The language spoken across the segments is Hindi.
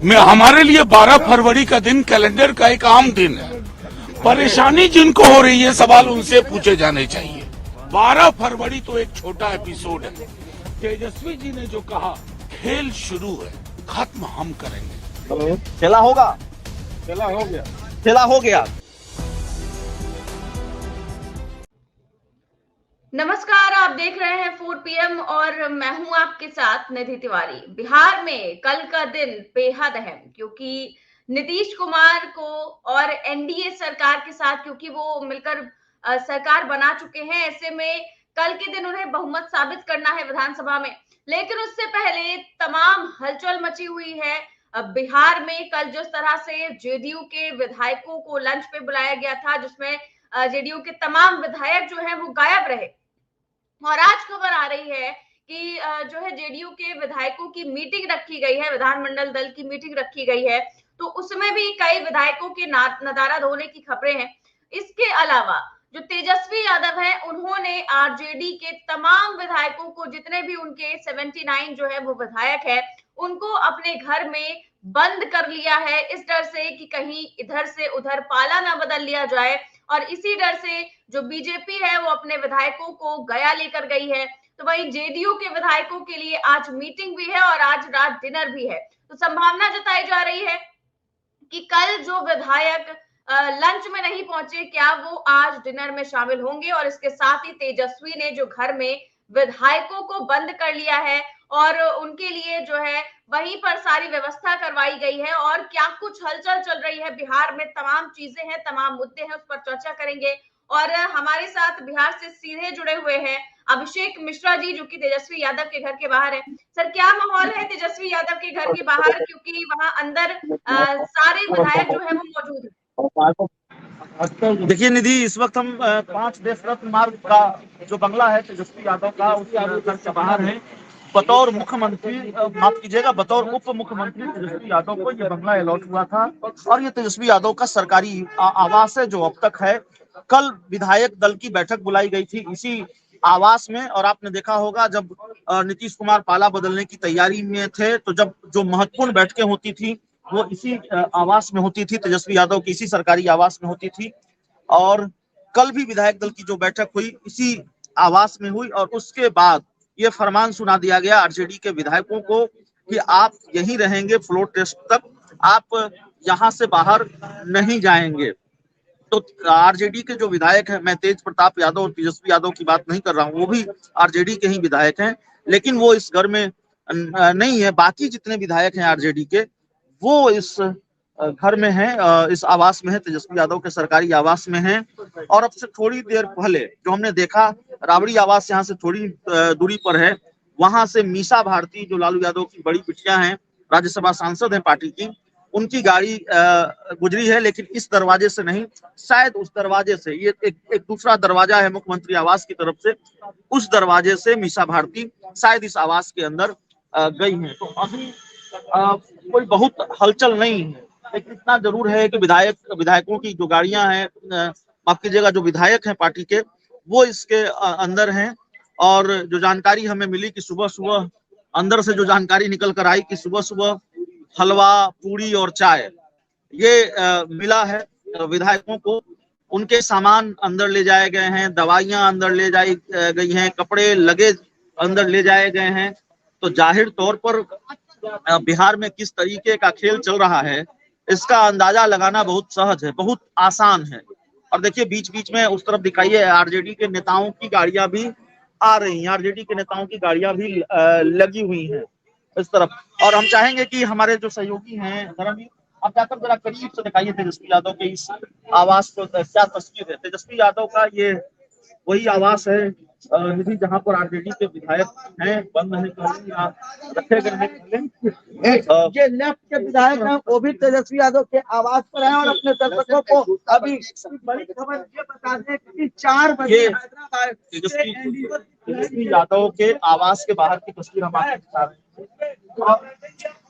मैं हमारे लिए 12 फरवरी का दिन कैलेंडर का एक आम दिन है। परेशानी जिनको हो रही है सवाल उनसे पूछे जाने चाहिए। 12 फरवरी तो एक छोटा एपिसोड है। तेजस्वी जी ने जो कहा खेल शुरू है, खत्म हम करेंगे। खेला होगा, चला हो गया। खेला हो गया। नमस्कार, आप देख रहे हैं 4 PM और मैं हूं आपके साथ निधि तिवारी। बिहार में कल का दिन बेहद अहम, क्योंकि नीतीश कुमार को और एनडीए सरकार के साथ, क्योंकि वो मिलकर सरकार बना चुके हैं, ऐसे में कल के दिन उन्हें बहुमत साबित करना है विधानसभा में। लेकिन उससे पहले तमाम हलचल मची हुई है। बिहार में कल जिस तरह से जेडीयू के विधायकों को लंच पे बुलाया गया था, जिसमें जेडीयू के तमाम विधायक जो हैं वो गायब रहे, और आज खबर आ रही है कि जो है जेडीयू के विधायकों की मीटिंग रखी गई है, विधानमंडल दल की मीटिंग रखी गई है, तो उसमें भी कई विधायकों के नदारद होने की खबरें हैं। इसके अलावा जो तेजस्वी यादव है, उन्होंने आरजेडी के तमाम विधायकों को, जितने भी उनके 79 जो है वो विधायक है, उनको अपने घर में बंद कर लिया है, इस डर से कि कहीं इधर से उधर पाला ना बदल लिया जाए। और इसी डर से जो बीजेपी है वो अपने विधायकों को गया लेकर गई है। तो वहीं जेडीयू के विधायकों के लिए आज मीटिंग भी है और आज रात डिनर भी है। तो संभावना जताई जा रही है कि कल जो विधायक लंच में नहीं पहुंचे, क्या वो आज डिनर में शामिल होंगे। और इसके साथ ही तेजस्वी ने जो घर में विधायकों को बंद कर लिया है और उनके लिए जो है वहीं पर सारी व्यवस्था करवाई गई है। और क्या कुछ हलचल चल रही है बिहार में, तमाम चीजें हैं, तमाम मुद्दे हैं, उस पर चर्चा करेंगे। और हमारे साथ बिहार से सीधे जुड़े हुए हैं अभिषेक मिश्रा जी, जो कि तेजस्वी यादव के घर के बाहर है। सर, क्या माहौल है तेजस्वी यादव के घर के बाहर, क्योंकि वहां अंदर सारे विधायक जो है वो मौजूद है। देखिए निधि, इस वक्त हम 5 देश रत्न मार्ग का जो बंगला है तेजस्वी यादव का, उसके घर के बाहर है। बतौर मुख्यमंत्री, माफ कीजिएगा, बतौर उप मुख्यमंत्री तेजस्वी यादव को ये बंगला अलॉट हुआ था और ये तेजस्वी यादव का सरकारी आवास है जो अब तक है। कल विधायक दल की बैठक बुलाई गई थी इसी आवास में, और आपने देखा होगा जब नीतीश कुमार पाला बदलने की तैयारी में थे, तो जब जो महत्वपूर्ण बैठकें होती थी वो इसी आवास में होती थी, तेजस्वी यादव की इसी सरकारी आवास में होती थी। और कल भी विधायक दल की जो बैठक हुई इसी आवास में हुई, और उसके बाद ये फरमान सुना दिया गया आरजेडी के विधायकों को कि आप यहीं रहेंगे फ्लोर टेस्ट तक, आप यहाँ से बाहर नहीं जाएंगे। तो आरजेडी के जो विधायक हैं, मैं तेज प्रताप यादव और तेजस्वी यादव की बात नहीं कर रहा हूँ, वो भी आरजेडी के ही विधायक हैं, लेकिन वो इस घर में नहीं है। बाकी जितने विधायक हैं आरजेडी के, वो इस घर में है, इस आवास में है, तेजस्वी यादव के सरकारी आवास में है। और अब से थोड़ी देर पहले जो हमने देखा, राबड़ी आवास यहाँ से थोड़ी दूरी पर है, वहां से मीसा भारती, जो लालू यादव की बड़ी बिटिया हैं, राज्यसभा सांसद हैं पार्टी की, उनकी गाड़ी गुजरी है, लेकिन इस दरवाजे से नहीं, शायद उस दरवाजे से, ये एक दूसरा दरवाजा है मुख्यमंत्री आवास की तरफ से, उस दरवाजे से मीसा भारती शायद इस आवास के अंदर गई हैं। तो अभी कोई बहुत हलचल नहीं है, लेकिन इतना जरूर है कि विधायकों की जो गाड़ियां हैं, माफ कीजिएगा, जो विधायक हैं पार्टी के, वो इसके अंदर हैं। और जो जानकारी हमें मिली कि सुबह सुबह अंदर से जो जानकारी निकल कर आई कि सुबह सुबह हलवा, पूरी और चाय ये मिला है विधायकों को। उनके सामान अंदर ले जाए गए हैं, दवाइयां अंदर ले जाई गई हैं, कपड़े लगेज अंदर ले जाए गए हैं। तो जाहिर तौर पर बिहार में किस तरीके का खेल चल रहा है, इसका अंदाजा लगाना बहुत सहज है, बहुत आसान है। और देखिए, बीच बीच में उस तरफ दिखाइए, आरजेडी के नेताओं की गाड़ियां भी आ रही हैं, आरजेडी के नेताओं की गाड़ियां भी लगी हुई हैं इस तरफ। और हम चाहेंगे कि हमारे जो सहयोगी हैं, धर्मवीर, आप जाकर जरा करीब से दिखाइए तेजस्वी यादव के इस आवास को, क्या तस्वीर है। तेजस्वी यादव का ये वही आवास है निधि, जहाँ पर आरजेडी के विधायक हैं, बंद नहीं रखे गए। ये लेफ्ट के विधायक हैं, वो भी तेजस्वी यादव के आवास पर हैं। और अपने दर्शकों को अभी बड़ी खबर ये बता दें कि 4 बजे हैदराबाद तेजस्वी यादव के आवास के बाहर की तस्वीर हम आपको दिखा रहे हैं।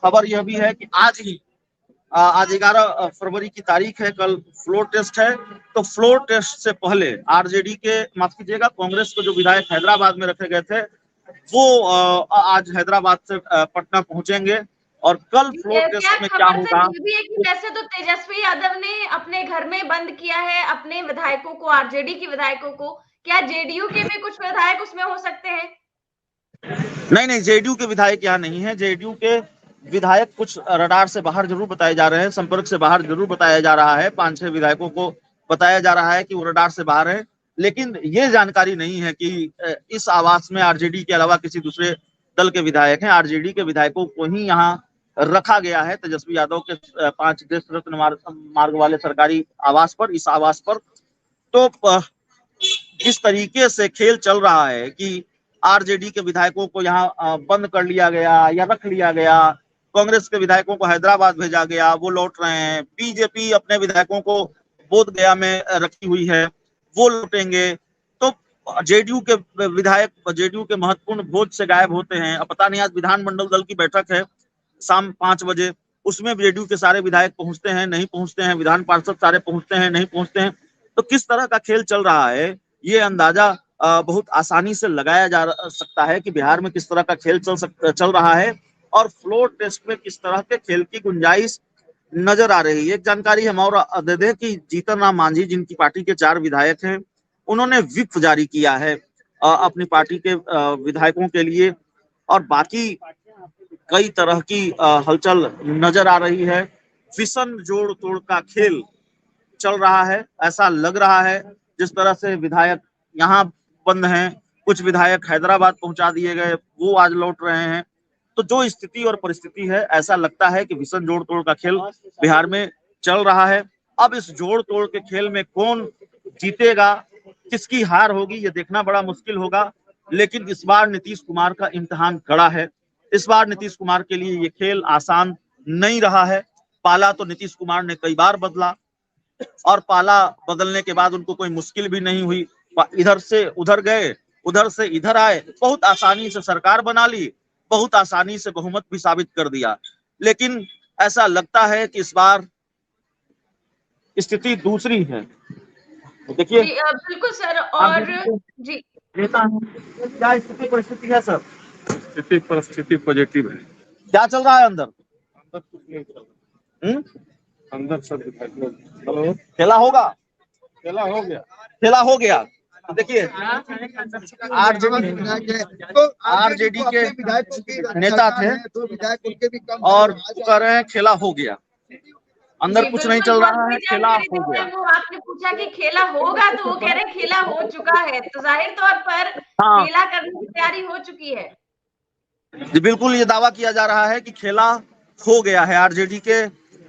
खबर यह भी है कि आज 11 फरवरी की तारीख है, कल फ्लोर टेस्ट है। तो फ्लोर टेस्ट से पहले आरजेडी के, माफ कीजिएगा, कांग्रेस के जो विधायक हैदराबाद में रखे गए थे, वो आज हैदराबाद से पटना पहुंचेंगे और कल फ्लोर टेस्ट क्या में क्या खबर होगा। सर ये भी है कि वैसे तो तेजस्वी यादव ने अपने घर में बंद किया है अपने विधायकों को, आरजेडी के विधायकों को, क्या जेडीयू के भी कुछ विधायक उसमें हो सकते हैं? नहीं, जेडीयू के विधायक यहाँ नहीं है। जेडीयू के विधायक कुछ रडार से बाहर जरूर बताए जा रहे हैं, संपर्क से बाहर जरूर बताया जा रहा है। 5-6 विधायकों को बताया जा रहा है कि वो रडार से बाहर है, लेकिन ये जानकारी नहीं है कि इस आवास में आरजेडी के अलावा किसी दूसरे दल के विधायक हैं। आरजेडी के विधायकों को ही यहाँ रखा गया है तेजस्वी यादव के 5 देश रत्न मार्ग वाले सरकारी आवास पर, इस आवास पर। तो जिस तरीके से खेल चल रहा है कि आरजेडी के विधायकों को यहाँ बंद कर लिया गया या रख लिया गया, कांग्रेस के विधायकों को हैदराबाद भेजा गया, वो लौट रहे हैं, बीजेपी अपने विधायकों को बोधगया में रखी हुई है, वो लौटेंगे, तो जेडीयू के विधायक जेडीयू के महत्वपूर्ण भोज से गायब होते हैं। अब पता नहीं आज विधानमंडल दल की बैठक है शाम 5 बजे, उसमें जेडीयू के सारे विधायक पहुंचते हैं, नहीं पहुंचते हैं, विधान पार्षद सारे पहुंचते हैं, नहीं पहुंचते हैं। तो किस तरह का खेल चल रहा है ये अंदाजा बहुत आसानी से लगाया जा सकता है कि बिहार में किस तरह का खेल चल रहा है और फ्लोर टेस्ट में किस तरह के खेल की गुंजाइश नजर आ रही है। एक जानकारी हम और दे दें कि जीतन राम मांझी, जिनकी पार्टी के 4 विधायक हैं, उन्होंने व्हिप जारी किया है अपनी पार्टी के विधायकों के लिए, और बाकी कई तरह की हलचल नजर आ रही है। विषम जोड़ तोड़ का खेल चल रहा है, ऐसा लग रहा है। जिस तरह से विधायक यहाँ बंद हैं, कुछ विधायक हैदराबाद पहुंचा दिए गए, वो आज लौट रहे हैं। तो जो स्थिति और परिस्थिति है, ऐसा लगता है कि विषम जोड़ तोड़ का खेल बिहार में चल रहा है। अब इस जोड़ तोड़ के खेल में कौन जीतेगा, किसकी हार होगी, ये देखना बड़ा मुश्किल होगा। लेकिन इस बार नीतीश कुमार का इम्तिहान कड़ा है। इस बार नीतीश कुमार के लिए ये खेल आसान नहीं रहा है। पाला तो नीतीश कुमार ने कई बार बदला और पाला बदलने के बाद उनको कोई मुश्किल भी नहीं हुई। इधर से उधर गए, उधर से इधर आए, बहुत आसानी से सरकार बना ली, बहुत आसानी से बहुमत भी साबित कर दिया। लेकिन ऐसा लगता है कि इस बार स्थिति दूसरी है। देखिए बिल्कुल सर। और जी क्या स्थिति परिस्थिति है सर? स्थिति परिस्थिति पॉजिटिव है। क्या चल रहा है अंदर? अंदर कुछ नहीं चल रहा, अंदर सब हेलो खेला होगा, खेला हो गया, खेला हो गया। तो देखिए आरजेडी के नेता थे और कह रहे हैं खेला हो गया, अंदर कुछ नहीं चल रहा है, खेला हो गया। वो आपने पूछा कि खेला होगा तो वो कह रहे खेला हो चुका है, तो जाहिर तौर पर खेला करने की तैयारी हो चुकी है। जी बिल्कुल, ये दावा किया जा रहा है कि खेला हो गया है। आरजेडी के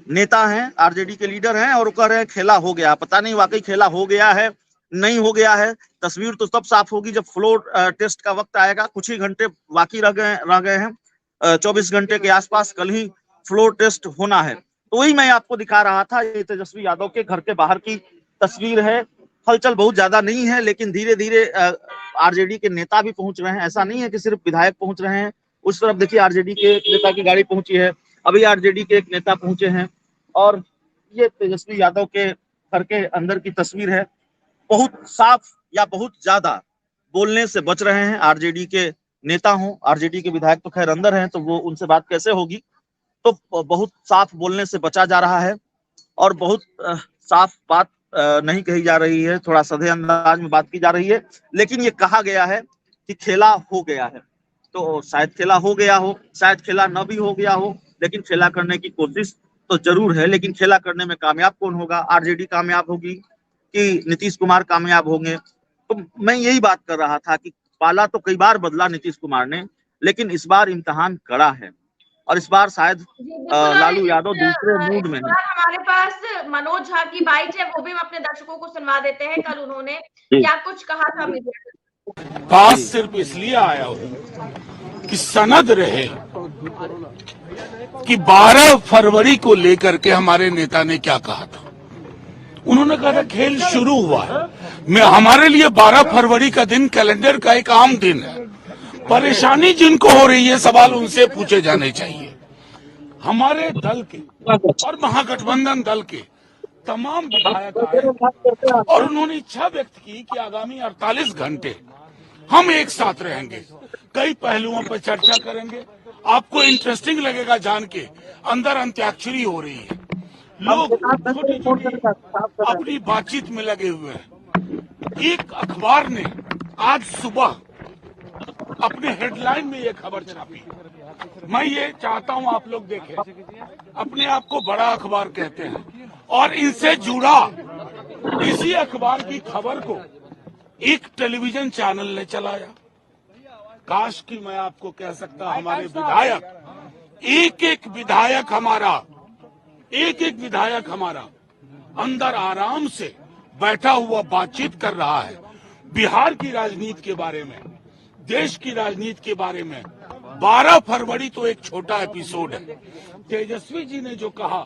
नेता हैं, आरजेडी के लीडर हैं और कह रहे हैं खेला हो गया। पता नहीं वाकई खेला हो गया है नहीं हो गया है, तस्वीर तो तब साफ होगी जब फ्लोर टेस्ट का वक्त आएगा। कुछ ही घंटे बाकी रह गए हैं, 24 घंटे के आसपास कल ही फ्लोर टेस्ट होना है। तो वही मैं आपको दिखा रहा था, ये तेजस्वी यादव के घर के बाहर की तस्वीर है। हलचल बहुत ज्यादा नहीं है, लेकिन धीरे धीरे आरजेडी के नेता भी पहुंच रहे हैं। ऐसा नहीं है कि सिर्फ विधायक पहुंच रहे हैं। उस तरफ देखिए आरजेडी के एक नेता की गाड़ी पहुंची है, अभी आरजेडी के एक नेता पहुंचे हैं और ये तेजस्वी यादव के घर के अंदर की तस्वीर है। बहुत साफ या बहुत ज्यादा बोलने से बच रहे हैं आरजेडी के नेता हों, आरजेडी के विधायक तो खैर अंदर हैं तो वो उनसे बात कैसे होगी। तो बहुत साफ बोलने से बचा जा रहा है और बहुत साफ बात नहीं कही जा रही है, थोड़ा सधे अंदाज में बात की जा रही है। लेकिन ये कहा गया है कि खेला हो गया है, तो शायद खेला हो गया हो, शायद खेला न भी हो गया हो, लेकिन खेला करने की कोशिश तो जरूर है। लेकिन खेला करने में कामयाब कौन होगा? आरजेडी कामयाब होगी कि नीतीश कुमार कामयाब होंगे? तो मैं यही बात कर रहा था कि पाला तो कई बार बदला नीतीश कुमार ने, लेकिन इस बार इम्तिहान कड़ा है और इस बार शायद लालू यादव दूसरे मूड में है। हमारे पास मनोज झा की बाइट है, वो भी हम अपने दर्शकों को सुनवा देते हैं। कल उन्होंने क्या कुछ कहा था मीडिया पास सिर्फ इसलिए आया हूं कि सनद रहे कि 12 फरवरी को लेकर के हमारे नेता ने क्या कहा था। उन्होंने कहा था खेल शुरू हुआ है। हमारे लिए 12 फरवरी का दिन कैलेंडर का एक आम दिन है। परेशानी जिनको हो रही है सवाल उनसे पूछे जाने चाहिए। हमारे दल के और महागठबंधन दल के तमाम विधायक आए और उन्होंने इच्छा व्यक्त की कि आगामी 48 घंटे हम एक साथ रहेंगे, कई पहलुओं पर चर्चा करेंगे आपको इंटरेस्टिंग लगेगा जान के, अंदर अंत्याक्षरी हो रही है, लोग छोटी छोटी अपनी बातचीत में लगे हुए हैं। एक अखबार ने आज सुबह अपने हेडलाइन में ये खबर छापी। मैं ये चाहता हूं आप लोग देखें, अपने आप को बड़ा अखबार कहते हैं और इनसे जुड़ा इसी अखबार की खबर को एक टेलीविजन चैनल ने चलाया। काश कि मैं आपको कह सकता हमारे विधायक, एक एक विधायक हमारा अंदर आराम से बैठा हुआ बातचीत कर रहा है बिहार की राजनीति के बारे में, देश की राजनीति के बारे में। 12 फरवरी तो एक छोटा एपिसोड है। तेजस्वी जी ने जो कहा,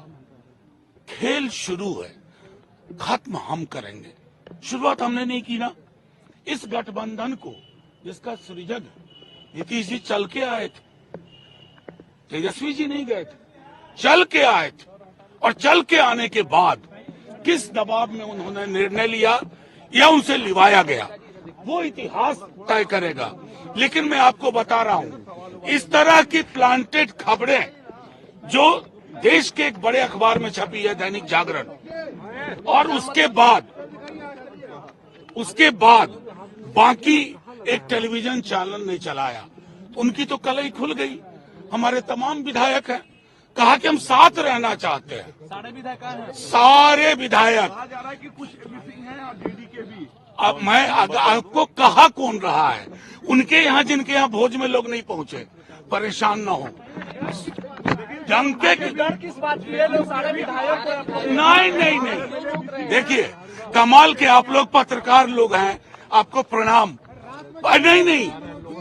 खेल शुरू है, खत्म हम करेंगे। शुरुआत हमने नहीं की ना। इस गठबंधन को जिसका सृजन नीतीश जी चल के आए थे, तेजस्वी जी नहीं गए थे, चल के आए थे। और चल के आने के बाद किस दबाव में उन्होंने निर्णय लिया या उनसे लिवाया गया, वो इतिहास तय करेगा। लेकिन मैं आपको बता रहा हूं, इस तरह की प्लांटेड खबरें जो देश के एक बड़े अखबार में छपी है, दैनिक जागरण, और उसके बाद बाकी एक टेलीविजन चैनल ने चलाया, उनकी तो कलई खुल गई। हमारे तमाम विधायक हैं, कहा कि हम साथ रहना चाहते हैं। सारे विधायक। अब मैं आपको कहा कौन रहा है, उनके यहाँ जिनके यहाँ भोज में लोग नहीं पहुंचे, परेशान न हो। डंके की डर किस बात की है? लोग सारे विधायक नहीं। देखिए, कमाल के आप लोग पत्रकार लोग हैं, आपको प्रणाम। नहीं,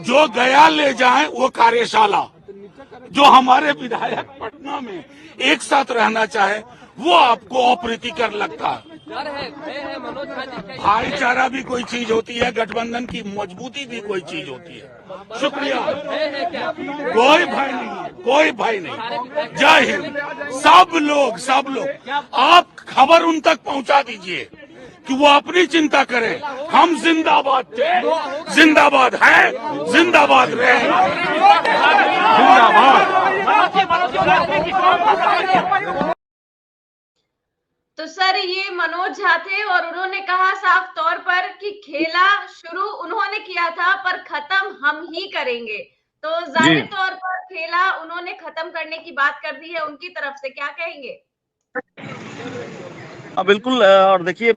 जो गया ले जाएं वो कार्यशाला। जो हमारे विधायक पटना में एक साथ रहना चाहे वो आपको अप्रीतिकर लगता है। भाईचारा भी कोई चीज होती है, गठबंधन की मजबूती भी कोई चीज होती है। शुक्रिया। कोई भय नहीं। जय हिंद। सब लोग आप खबर उन तक पहुंचा दीजिए कि वो अपनी चिंता करें। हम जिंदाबाद थे, जिंदाबाद हैं, जिंदाबाद रहेंगे। तो सर, ये मनोज झा थे और उन्होंने कहा साफ तौर पर कि खेला शुरू उन्होंने किया था पर खत्म हम ही करेंगे। तो जाहिर तौर पर खेला उन्होंने खत्म करने की बात कर दी है उनकी तरफ से, क्या कहेंगे? बिल्कुल। और देखिए,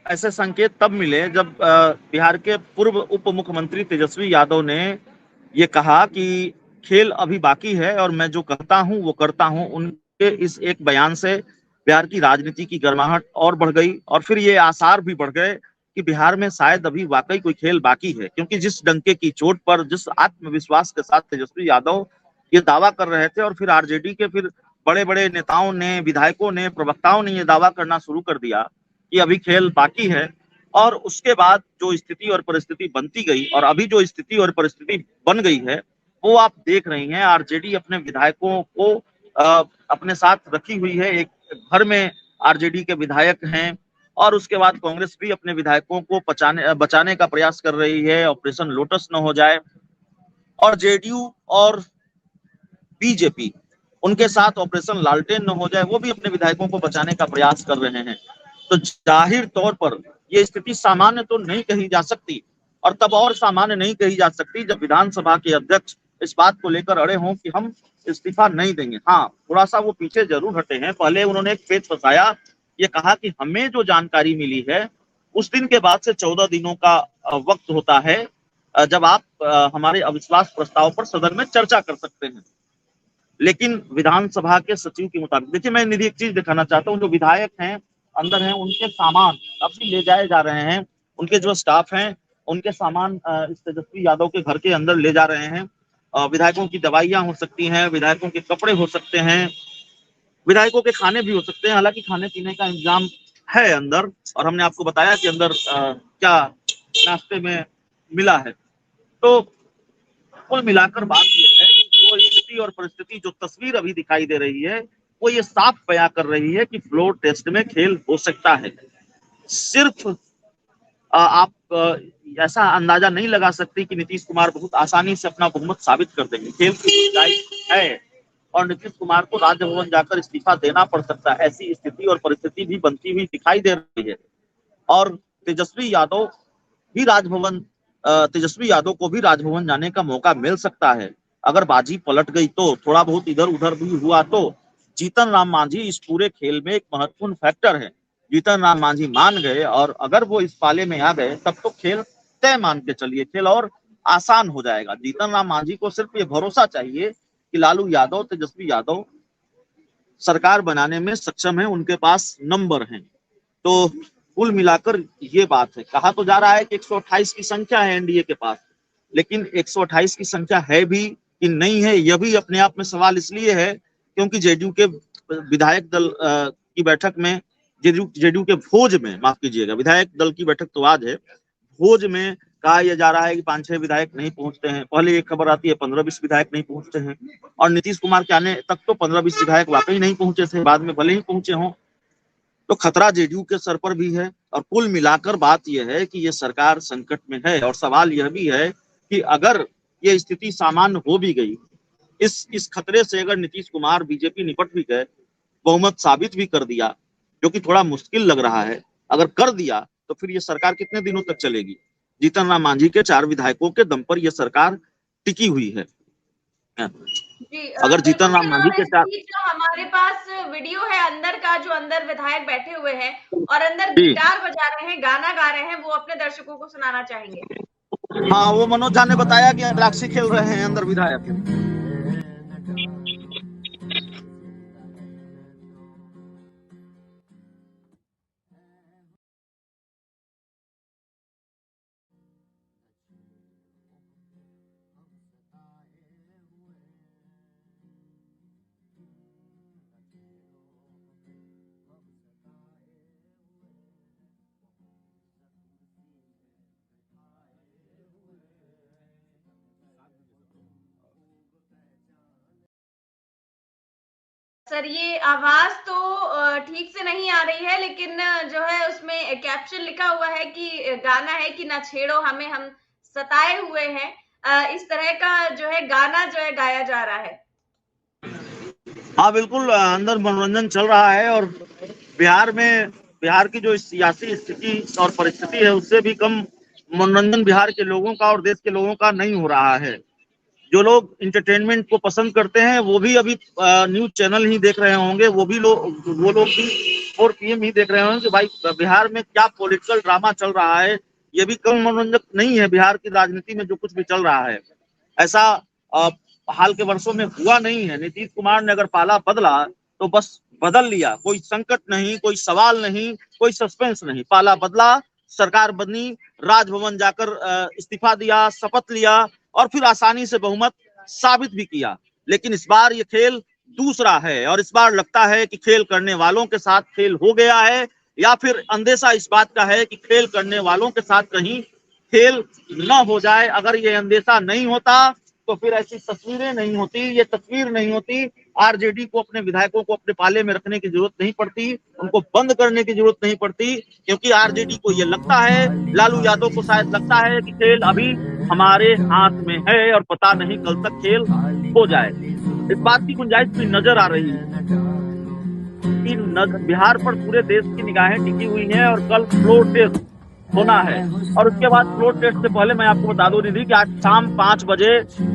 ऐसे संकेत तब मिले जब बिहार के पूर्व उप मुख्यमंत्री तेजस्वी यादव ने ये कहा कि खेल अभी बाकी है और मैं जो कहता हूं वो करता हूं। उनके इस एक बयान से बिहार की राजनीति की गर्माहट और बढ़ गई और फिर ये आसार भी बढ़ गए कि बिहार में शायद अभी वाकई कोई खेल बाकी है। क्योंकि जिस डंके की चोट पर, जिस आत्मविश्वास के साथ तेजस्वी यादव ये दावा कर रहे थे और फिर आरजेडी के फिर बड़े बड़े नेताओं ने, विधायकों ने, प्रवक्ताओं ने ये दावा करना शुरू कर दिया कि अभी खेल बाकी है, और उसके बाद जो स्थिति और परिस्थिति बनती गई और अभी जो स्थिति और परिस्थिति बन गई है वो आप देख रही हैं। आरजेडी अपने विधायकों को अपने साथ रखी हुई है। एक घर में आरजेडी के विधायक हैं और उसके बाद कांग्रेस भी अपने विधायकों को बचाने का प्रयास कर रही है, ऑपरेशन लोटस न हो जाए। और जेडीयू और बीजेपी उनके साथ ऑपरेशन लालटेन न हो जाए, वो भी अपने विधायकों को बचाने का प्रयास कर रहे हैं। तो जाहिर तौर पर ये स्थिति सामान्य तो नहीं कही जा सकती, और तब और सामान्य नहीं कही जा सकती जब विधानसभा के अध्यक्ष इस बात को लेकर अड़े हों कि हम इस्तीफा नहीं देंगे। हाँ, थोड़ा सा वो पीछे जरूर हटे हैं। पहले उन्होंने एक पेच फंसाया, ये कहा कि हमें जो जानकारी मिली है उस दिन के बाद से 14 दिनों का वक्त होता है जब आप हमारे अविश्वास प्रस्ताव पर सदन में चर्चा कर सकते हैं। लेकिन विधानसभा के सचिव के मुताबिक, देखिए मैं निधि एक चीज दिखाना चाहता हूँ, जो विधायक हैं अंदर हैं उनके सामान अभी ले जाए जा रहे हैं। उनके जो स्टाफ हैं उनके सामान इस तेजस्वी यादव के घर के अंदर ले जा रहे हैं। विधायकों की दवाइयां हो सकती हैं, विधायकों के कपड़े हो सकते हैं, विधायकों के खाने भी हो सकते हैं। हालांकि खाने पीने का इंतजाम है अंदर, और हमने आपको बताया कि अंदर क्या नाश्ते में मिला है। तो कुल मिलाकर बात यह है कि जो स्थिति और परिस्थिति, जो तस्वीर अभी दिखाई दे रही है वो ये साफ बयां कर रही है कि फ्लोर टेस्ट में खेल हो सकता है। सिर्फ आप ऐसा अंदाजा नहीं लगा सकती कि नीतीश कुमार बहुत आसानी से अपना बहुमत साबित कर देंगे। खेल की सच्चाई है और नीतीश कुमार को राजभवन जाकर इस्तीफा देना पड़ सकता है, ऐसी स्थिति और परिस्थिति भी बनती हुई दिखाई दे रही है। और तेजस्वी यादव को भी राजभवन जाने का मौका मिल सकता है। अगर बाजी पलट गई तो, थोड़ा बहुत इधर उधर भी हुआ तो जीतन राम मांझी इस पूरे खेल में एक महत्वपूर्ण फैक्टर है। जीतन राम मांझी मान गए और अगर वो इस पाले में आ गए तब तो खेल तय मान के चलिए, खेल और आसान हो जाएगा। जीतन राम मांझी को सिर्फ ये भरोसा चाहिए कि लालू यादव, तेजस्वी यादव सरकार बनाने में सक्षम है, उनके पास नंबर हैं। तो कुल मिलाकर ये बात है। कहा तो जा रहा है कि 128 की संख्या है एनडीए के पास, लेकिन 128 की संख्या है भी कि नहीं है, यह भी अपने आप में सवाल इसलिए है क्योंकि जेडीयू के विधायक दल की बैठक में, जेडीयू के भोज में, माफ कीजिएगा, विधायक दल की बैठक तो आज है, भोज में कहा यह जा रहा है कि 5-6 विधायक नहीं पहुंचते हैं। पहले एक खबर आती है 15-20 विधायक नहीं पहुंचते हैं, और नीतीश कुमार के आने तक तो 15-20 विधायक वाकई नहीं पहुंचे थे, बाद में भले ही पहुंचे हों। तो खतरा जेडीयू के सर पर भी है। और कुल मिलाकर बात यह है कि यह सरकार संकट में है। और सवाल यह भी है कि अगर ये स्थिति सामान्य हो भी गई, इस खतरे से अगर नीतीश कुमार, बीजेपी निपट भी गए, बहुमत साबित भी कर दिया, जो कि थोड़ा मुश्किल लग रहा है, अगर कर दिया तो फिर ये सरकार कितने दिनों तक चलेगी? जीतन राम मांझी के 4 विधायकों के दम पर यह सरकार टिकी हुई है। जी, अगर जीतन राम मांझी के 4, हमारे पास वीडियो है अंदर का, जो अंदर विधायक बैठे हुए हैं और अंदर गिटार बजा रहे हैं, गाना गा रहे हैं, वो अपने दर्शकों को सुनाना चाहेंगे। हाँ, वो मनोज झा ने बताया कि अंतराक्षी खेल रहे हैं अंदर विधायक। सर, ये आवाज तो ठीक से नहीं आ रही है, लेकिन जो है उसमें कैप्शन लिखा हुआ है कि गाना है कि ना छेड़ो हमें, हम सताए हुए हैं। इस तरह का जो है गाना जो है गाया जा रहा है। हाँ बिल्कुल, अंदर मनोरंजन चल रहा है। और बिहार की जो सियासी स्थिति और परिस्थिति है, उससे भी कम मनोरंजन बिहार के लोगों का और देश के लोगों का नहीं हो रहा है। जो लोग इंटरटेनमेंट को पसंद करते हैं वो भी अभी न्यूज चैनल ही देख रहे होंगे, वो लोग भी 4 PM ही देख रहे होंगे कि भाई बिहार में क्या पॉलिटिकल ड्रामा चल रहा है। ये भी कम मनोरंजक नहीं है। बिहार की राजनीति में जो कुछ भी चल रहा है, ऐसा हाल के वर्षों में हुआ नहीं है। नीतीश कुमार ने अगर पाला बदला तो बस बदल लिया, कोई संकट नहीं, कोई सवाल नहीं, कोई सस्पेंस नहीं। पाला बदला, सरकार बनी, राजभवन जाकर इस्तीफा दिया, शपथ लिया और फिर आसानी से बहुमत साबित भी किया। लेकिन इस बार ये खेल दूसरा है और इस बार लगता है कि खेल करने वालों के साथ खेल हो गया है, या फिर अंदेशा इस बात का है कि खेल करने वालों के साथ कहीं खेल न हो जाए। अगर ये अंदेशा नहीं होता तो फिर ऐसी तस्वीरें नहीं होती, ये तस्वीर नहीं होती। आरजेडी को अपने विधायकों को अपने पाले में रखने की जरूरत नहीं पड़ती, उनको बंद करने की जरूरत नहीं पड़ती, क्योंकि आरजेडी को ये लगता है, लालू यादव को शायद लगता है कि खेल अभी हमारे हाथ में है और पता नहीं कल तक खेल हो जाए। इस बात की गुंजाइश भी नजर आ रही है कि बिहार पर पूरे देश की निगाहें टिकी हुई हैं और कल फ्लोर टेस्ट होना है। और उसके बाद फ्लोर टेस्ट से पहले मैं आपको बता दूं निधि कि आज शाम 5 बजे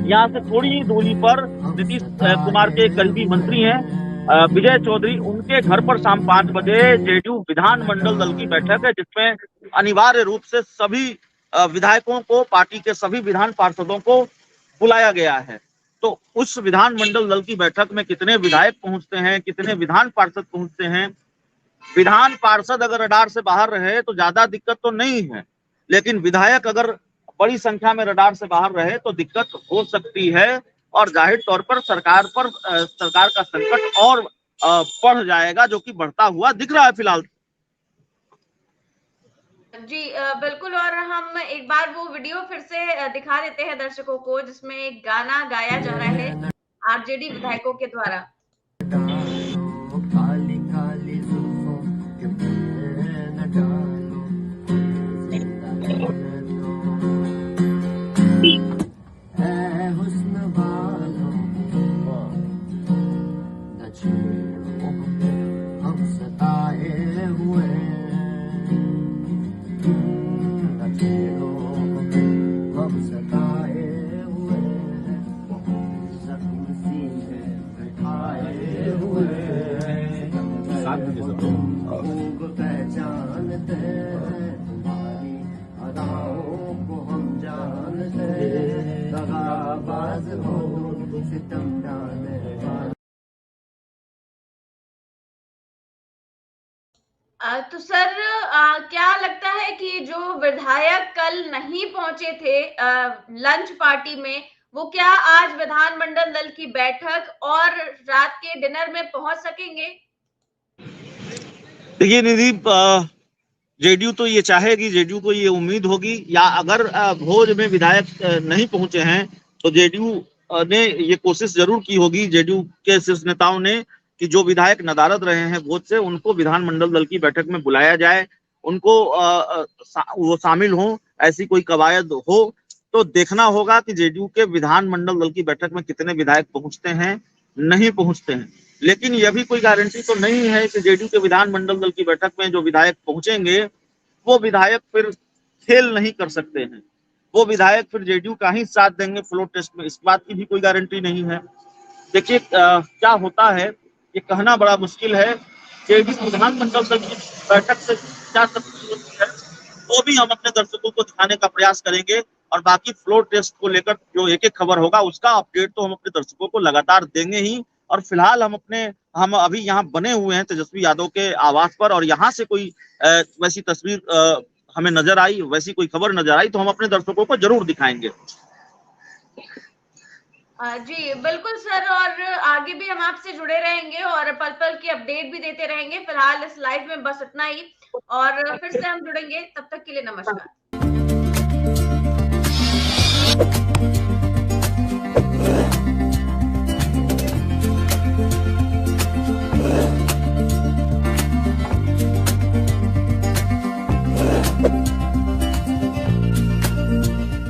यहाँ से थोड़ी ही दूरी पर नीतीश कुमार के करीबी मंत्री हैं विजय चौधरी, उनके घर पर शाम 5 बजे जेडीयू विधानमंडल दल की बैठक है, जिसमें अनिवार्य रूप से सभी विधायकों को, पार्टी के सभी विधान पार्षदों को बुलाया गया है। तो उस विधानमंडल दल की बैठक में कितने विधायक पहुंचते हैं, कितने विधान पार्षद पहुंचते हैं, विधान पार्षद अगर रडार से बाहर रहे तो ज्यादा दिक्कत तो नहीं है, लेकिन विधायक अगर बड़ी संख्या में रडार से बाहर रहे तो दिक्कत हो सकती है। और जाहिर तौर पर सरकार का संकट और बढ़ जाएगा, जो कि बढ़ता हुआ दिख रहा है फिलहाल। जी बिल्कुल। और हम एक बार वो वीडियो फिर से दिखा देते हैं दर्शकों को, जिसमें एक गाना गाया जा रहा है आरजेडी विधायकों के द्वारा। हम सताए हुए हम सताए हुए जख्म सीने बिठाए हुए खूब पहचानते तुम्हारी अदाओं को हम जानते दगाबाज हो सितम डाले तो सर क्या लगता है कि जो विधायक कल नहीं पहुंचे थे लंच पार्टी में, वो क्या आज विधानमंडल दल की बैठक और रात के डिनर में पहुंच सकेंगे? देखिए निधि, जेडीयू तो ये चाहेगी, जेडीयू को ये उम्मीद होगी, या अगर भोज में विधायक नहीं पहुंचे हैं तो जेडीयू ने ये कोशिश जरूर की होगी, जेडीयू के शीर्ष नेताओं ने, कि जो विधायक नदारद रहे हैं भोज से उनको विधानमंडल दल की बैठक में बुलाया जाए, उनको वो शामिल हों, ऐसी कोई कवायद हो तो देखना होगा कि जेडीयू के विधानमंडल दल की बैठक में कितने विधायक पहुंचते हैं, नहीं पहुंचते हैं। लेकिन यह भी कोई गारंटी तो नहीं है कि जेडीयू के विधानमंडल दल की बैठक में जो विधायक पहुंचेंगे वो विधायक फिर खेल नहीं कर सकते हैं, वो विधायक फिर जेडीयू का ही साथ देंगे फ्लोर टेस्ट में, इस बात की भी कोई गारंटी नहीं है। देखिए क्या होता है ये कहना बड़ा मुश्किल है। जेडीयू विधानमंडल दल की बैठक से क्या तस्वीर होती है वो भी हम अपने दर्शकों को दिखाने का प्रयास करेंगे, और बाकी फ्लोर टेस्ट को लेकर जो एक एक खबर होगा उसका अपडेट तो हम अपने दर्शकों को लगातार देंगे ही। और फिलहाल हम अभी यहाँ बने हुए हैं तेजस्वी यादव के आवास पर, और यहाँ से कोई वैसी तस्वीर हमें नजर आई, वैसी कोई खबर नजर आई तो हम अपने दर्शकों को जरूर दिखाएंगे। जी बिल्कुल सर, और आगे भी हम आपसे जुड़े रहेंगे और पल पल की अपडेट भी देते रहेंगे। फिलहाल इस लाइव में बस इतना ही, और फिर से हम जुड़ेंगे, तब तक के लिए नमस्कार।